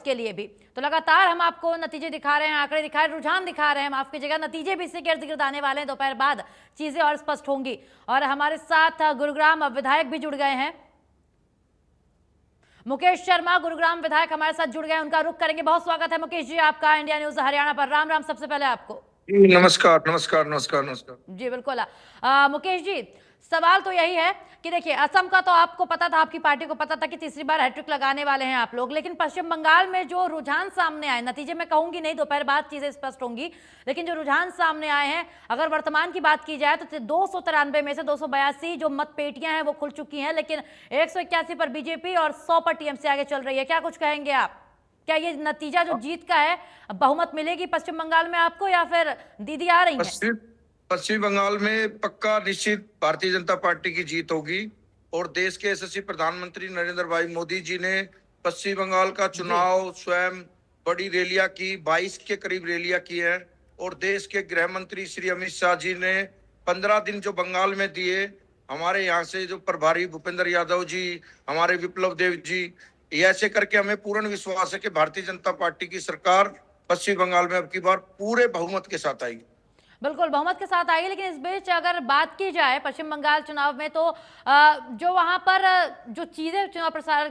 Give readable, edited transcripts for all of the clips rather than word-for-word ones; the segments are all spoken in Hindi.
के लिए भी। तो लगातार हम आपको नतीजे दिखा रहे हैं, आंकड़े दिखा रहे हैं, रुझान दिखा रहे हैं, माफ कीजिएगा, नतीजे भी इससे गिर्द गिर्द आने वाले हैं। दोपहर बाद चीजें और स्पष्ट होंगी। और हमारे साथ गुरुग्राम विधायक भी जुड़ गए हैं, मुकेश शर्मा गुरुग्राम विधायक हमारे साथ जुड़ गए हैं, उनका रुख करेंगे। बहुत स्वागत है मुकेश जी आपका इंडिया न्यूज हरियाणा पर। राम राम सबसे पहले आपको। नमस्कार नमस्कार नमस्कार नमस्कार जी बिल्कुल। मुकेश जी, सवाल तो यही है कि देखिए, असम का तो आपको पता था, आपकी पार्टी को पता था कि तीसरी बार हैट्रिक लगाने वाले हैं आप लोग, लेकिन पश्चिम बंगाल में जो रुझान सामने आए, नतीजे में कहूंगी नहीं, दोपहर बाद चीजें स्पष्ट होंगी, लेकिन जो रुझान सामने आए हैं, अगर वर्तमान की बात की जाए तो 293 में से 282 जो मत पेटियां हैं वो खुल चुकी हैं, लेकिन 181 पर बीजेपी और 100 पर टीएमसी आगे चल रही है। क्या कुछ कहेंगे आप? क्या ये नतीजा जो जीत का है, बहुमत मिलेगी पश्चिम बंगाल में आपको, या फिर दीदी आ रही है? पश्चिम बंगाल में पक्का निश्चित भारतीय जनता पार्टी की जीत होगी। और देश के यशस्वी प्रधानमंत्री नरेंद्र भाई मोदी जी ने पश्चिम बंगाल का चुनाव स्वयं बड़ी रैलियां की, 22 के करीब रैलियां की है। और देश के गृह मंत्री श्री अमित शाह जी ने 15 दिन जो बंगाल में दिए, हमारे यहाँ से जो प्रभारी भूपेंद्र यादव जी, हमारे विप्लव देव जी, ऐसे करके हमें पूर्ण विश्वास है कि भारतीय जनता पार्टी की सरकार पश्चिम बंगाल में अब की बार पूरे बहुमत के साथ आएगी। बिल्कुल बहुमत के साथ आई है, लेकिन इस बीच अगर बात की जाए पश्चिम बंगाल चुनाव में, तो जो वहां पर जो चीजें चुनाव प्रचार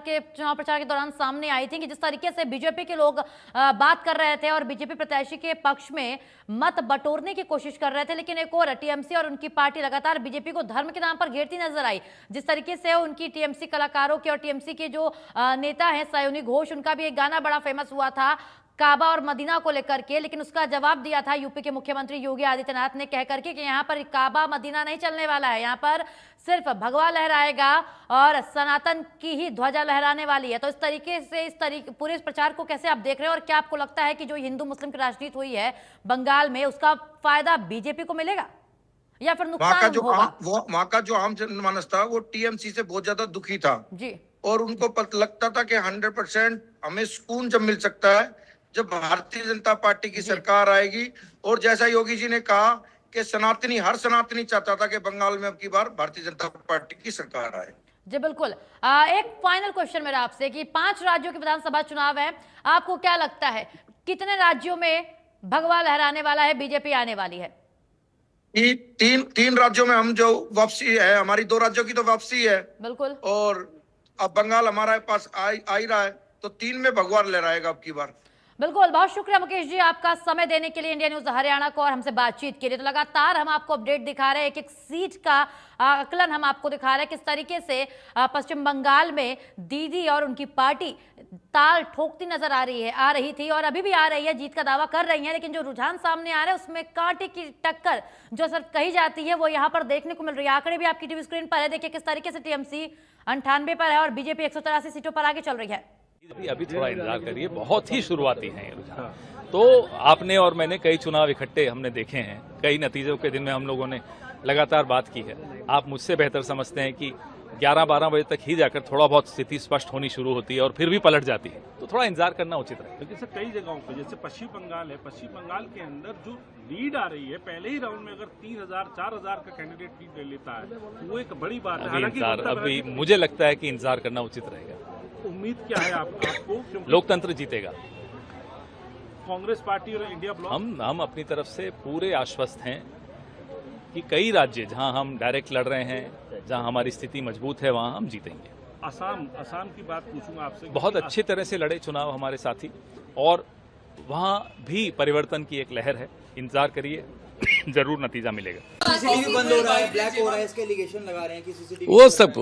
के दौरान सामने आई थी कि जिस तरीके से बीजेपी के लोग बात कर रहे थे और बीजेपी प्रत्याशी के पक्ष में मत बटोरने की कोशिश कर रहे थे, लेकिन एक और टीएमसी और उनकी पार्टी लगातार बीजेपी को धर्म के नाम पर घेरती नजर आई। जिस तरीके से उनकी टीएमसी कलाकारों के और टीएमसी के जो नेता है सयोनी घोष, उनका भी एक गाना बड़ा फेमस हुआ था काबा और मदीना को लेकर के, लेकिन उसका जवाब दिया था यूपी के मुख्यमंत्री योगी आदित्यनाथ ने, कह करके कि यहाँ पर काबा मदीना नहीं चलने वाला है, यहाँ पर सिर्फ भगवा लहराएगा और सनातन की ही ध्वजा लहराने वाली है। तो इस तरीके से पूरे इस प्रचार को कैसे आप देख रहे हैं, और क्या आपको लगता है कि जो हिंदू मुस्लिम की राजनीति हुई है बंगाल में, उसका फायदा बीजेपी को मिलेगा या फिर नुकसान होगा? वहाँ का जो आम जनमानस था वो टीएमसी से बहुत ज्यादा दुखी था जी, और उनको लगता था कि 100% हमें सुकून जब मिल सकता है जब भारतीय जनता पार्टी की सरकार आएगी। और जैसा योगी जी ने कहा कि हर सनातनी चाहता था कि बंगाल में अब की बार भारतीय जनता पार्टी की सरकार आए। जी बिल्कुल। एक फाइनल क्वेश्चन मेरा आपसे कि 5 राज्यों के विधानसभा चुनाव है, आपको क्या लगता है कितने राज्यों में भगवा लहराने वाला है, बीजेपी आने वाली है? तीन राज्यों में हम जो वापसी है, हमारी 2 राज्यों की तो वापसी है बिल्कुल, और अब बंगाल हमारे पास आ ही रहा है, तो 3 में भगवा लहराएगा अब की बार। बिल्कुल। बहुत शुक्रिया मुकेश जी आपका समय देने के लिए इंडिया न्यूज हरियाणा को और हमसे बातचीत के लिए। तो लगातार हम आपको अपडेट दिखा रहे हैं, एक एक सीट का आकलन हम आपको दिखा रहे हैं, किस तरीके से पश्चिम बंगाल में दीदी और उनकी पार्टी ताल ठोकती नजर आ रही थी और अभी भी आ रही है, जीत का दावा कर रही है, लेकिन जो रुझान सामने आ रहा है उसमें कांटे की टक्कर जो सिर्फ कही जाती है वो यहाँ पर देखने को मिल रही है। आंकड़े भी आपकी टीवी स्क्रीन पर है, देखिए किस तरीके से टीएमसी 98 पर है और बीजेपी 183 सीटों पर आगे चल रही है। अभी थोड़ा इंतजार करिए, बहुत ही शुरुआती है ये रुझान। तो आपने और मैंने कई चुनाव इकट्ठे हमने देखे हैं, कई नतीजों के दिन में हम लोगों ने लगातार बात की है। आप मुझसे बेहतर समझते हैं कि 11-12 बजे तक ही जाकर थोड़ा बहुत स्थिति स्पष्ट होनी शुरू होती है और फिर भी पलट जाती है, तो थोड़ा इंतजार करना उचित है। लेकिन सर कई जगहों पे जैसे पश्चिम बंगाल है, पश्चिम बंगाल के अंदर जो लीड आ रही है, पहले ही राउंड में अगर 3000-4000 का कैंडिडेट लीड ले लेता है तो वो एक बड़ी बात है। अभी मुझे लगता है कि इंतजार करना उचित रहेगा। उम्मीद क्या है आपको? लोकतंत्र जीतेगा। कांग्रेस पार्टी और इंडिया ब्लॉक, हम अपनी तरफ से पूरे आश्वस्त हैं कि कई राज्य जहां हम डायरेक्ट लड़ रहे हैं, जहां हमारी स्थिति मजबूत है, वहां हम जीतेंगे। असम की बात पूछूंगा आपसे। बहुत अच्छी तरह से लड़े चुनाव हमारे साथी और वहां भी परिवर्तन की एक लहर है, इंतजार करिए, जरूर नतीजा मिलेगा। सीसीटीवी बंद हो रहा है, ब्लैक हो रहा है, इसके एलिगेशन लगा रहे हैं कि सीसीटीवी वो सब